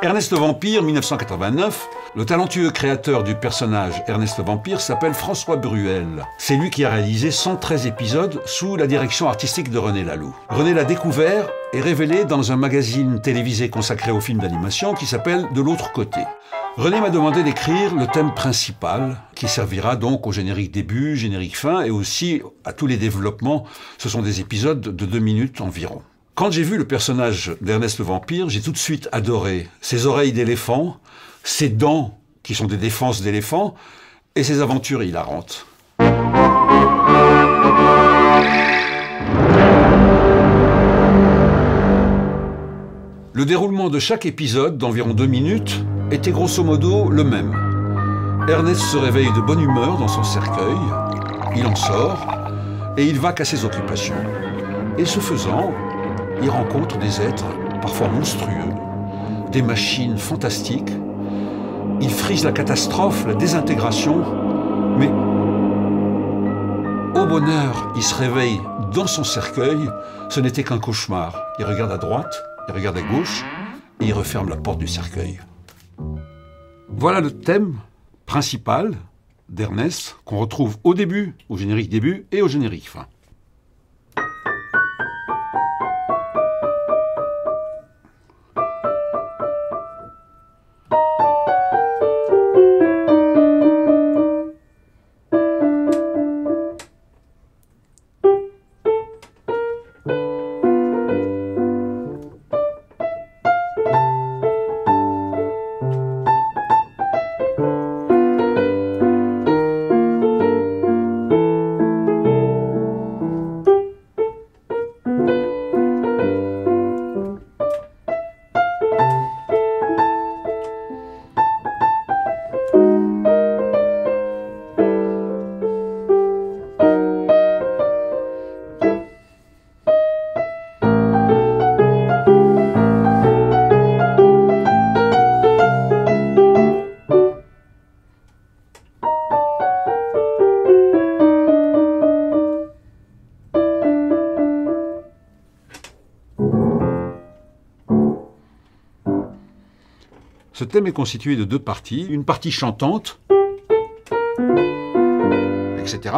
Ernest le Vampire, 1989, le talentueux créateur du personnage Ernest le Vampire s'appelle François Bruel. C'est lui qui a réalisé 113 épisodes sous la direction artistique de René Laloux. René l'a découvert et révélé dans un magazine télévisé consacré aux films d'animation qui s'appelle De l'autre côté. René m'a demandé d'écrire le thème principal, qui servira donc au générique début, générique fin et aussi à tous les développements. Ce sont des épisodes de 2 minutes environ. Quand j'ai vu le personnage d'Ernest le Vampire, j'ai tout de suite adoré ses oreilles d'éléphant, ses dents qui sont des défenses d'éléphant et ses aventures hilarantes. Le déroulement de chaque épisode, d'environ 2 minutes, était grosso modo le même. Ernest se réveille de bonne humeur dans son cercueil, il en sort et il va qu'à ses occupations. Et ce faisant, il rencontre des êtres parfois monstrueux, des machines fantastiques. Il frise la catastrophe, la désintégration, mais au bonheur, il se réveille dans son cercueil. Ce n'était qu'un cauchemar. Il regarde à droite, il regarde à gauche et il referme la porte du cercueil. Voilà le thème principal d'Ernest qu'on retrouve au début, au générique début et au générique fin. Ce thème est constitué de 2 parties, une partie chantante, etc.,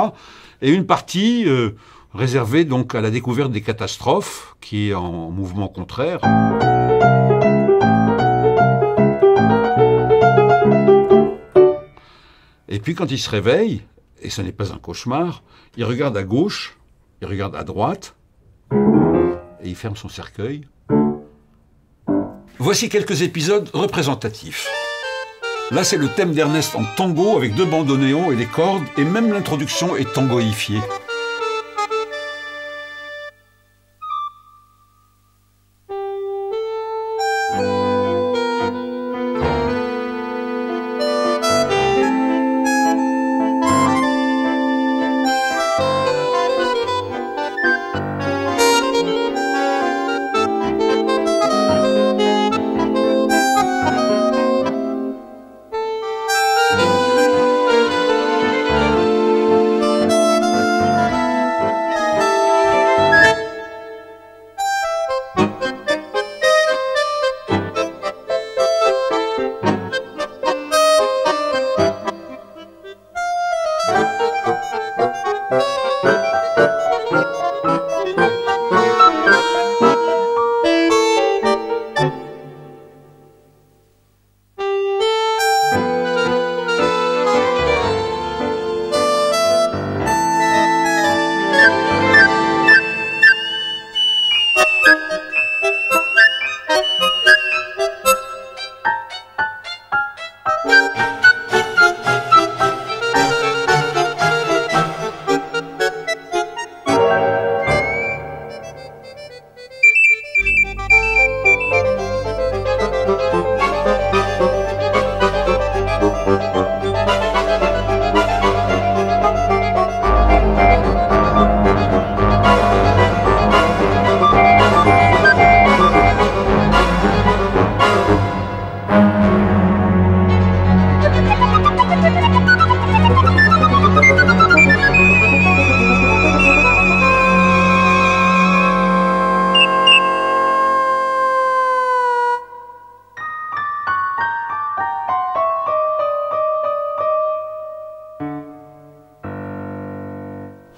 et une partie réservée donc à la découverte des catastrophes, qui est en mouvement contraire. Et puis quand il se réveille, et ce n'est pas un cauchemar, il regarde à gauche, il regarde à droite, et il ferme son cercueil. Voici quelques épisodes représentatifs. Là, c'est le thème d'Ernest en tango avec 2 bandoneons et les cordes, et même l'introduction est tangoïfiée.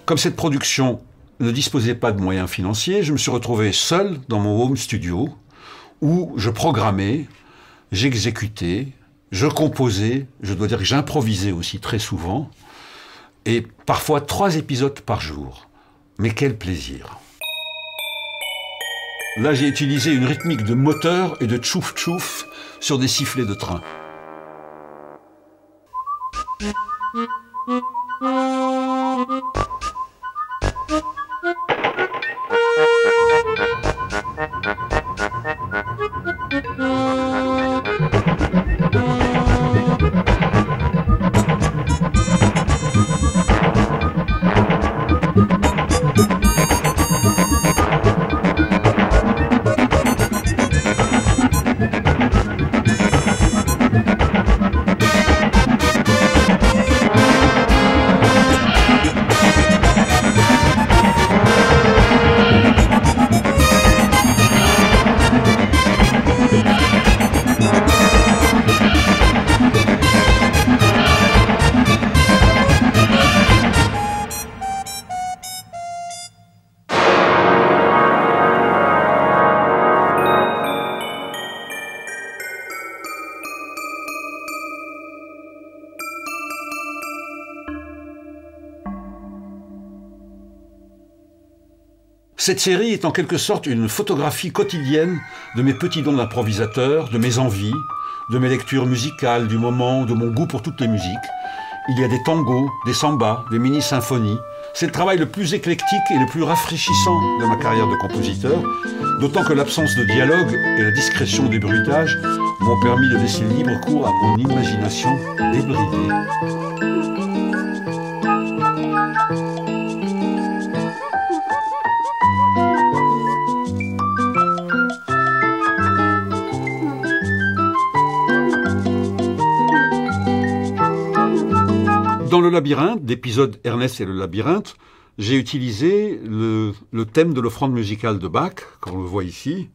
Comme cette production ne disposait pas de moyens financiers, je me suis retrouvé seul dans mon home studio où je programmais, j'exécutais, je composais, je dois dire que j'improvisais aussi très souvent, et parfois 3 épisodes par jour. Mais quel plaisir! Là, j'ai utilisé une rythmique de moteur et de tchouf-tchouf sur des sifflets de train. Cette série est en quelque sorte une photographie quotidienne de mes petits dons d'improvisateur, de mes envies, de mes lectures musicales du moment, de mon goût pour toutes les musiques. Il y a des tangos, des sambas, des mini-symphonies. C'est le travail le plus éclectique et le plus rafraîchissant de ma carrière de compositeur, d'autant que l'absence de dialogue et la discrétion des bruitages m'ont permis de laisser libre cours à mon imagination débridée. Dans le labyrinthe, d'épisode Ernest et le labyrinthe, j'ai utilisé le thème de l'offrande musicale de Bach, comme on le voit ici.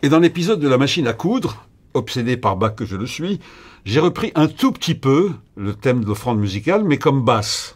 Et dans l'épisode de la machine à coudre, obsédé par Bach que je le suis, j'ai repris un tout petit peu le thème de l'offrande musicale, mais comme basse.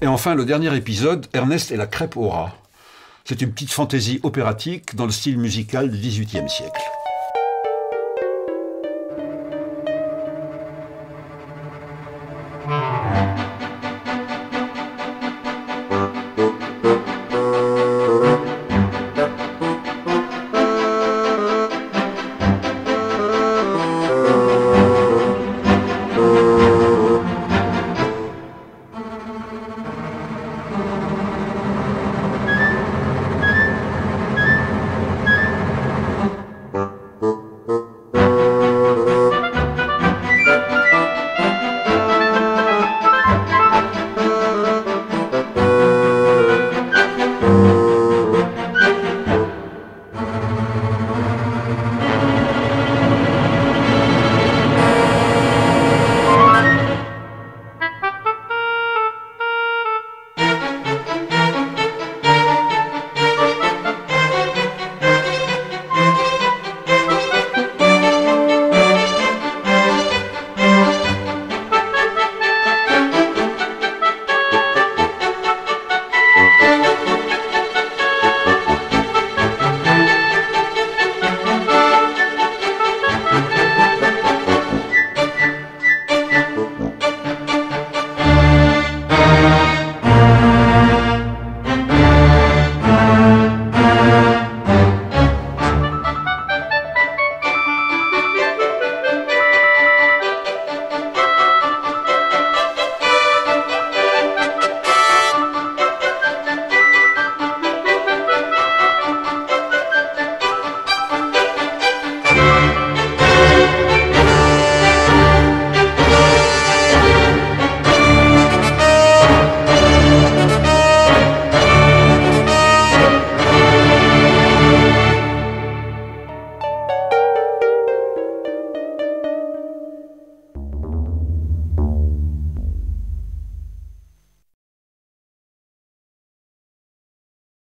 Et enfin, le dernier épisode, Ernest et la crêpe au rat. C'est une petite fantaisie opératique dans le style musical du XVIIIe siècle.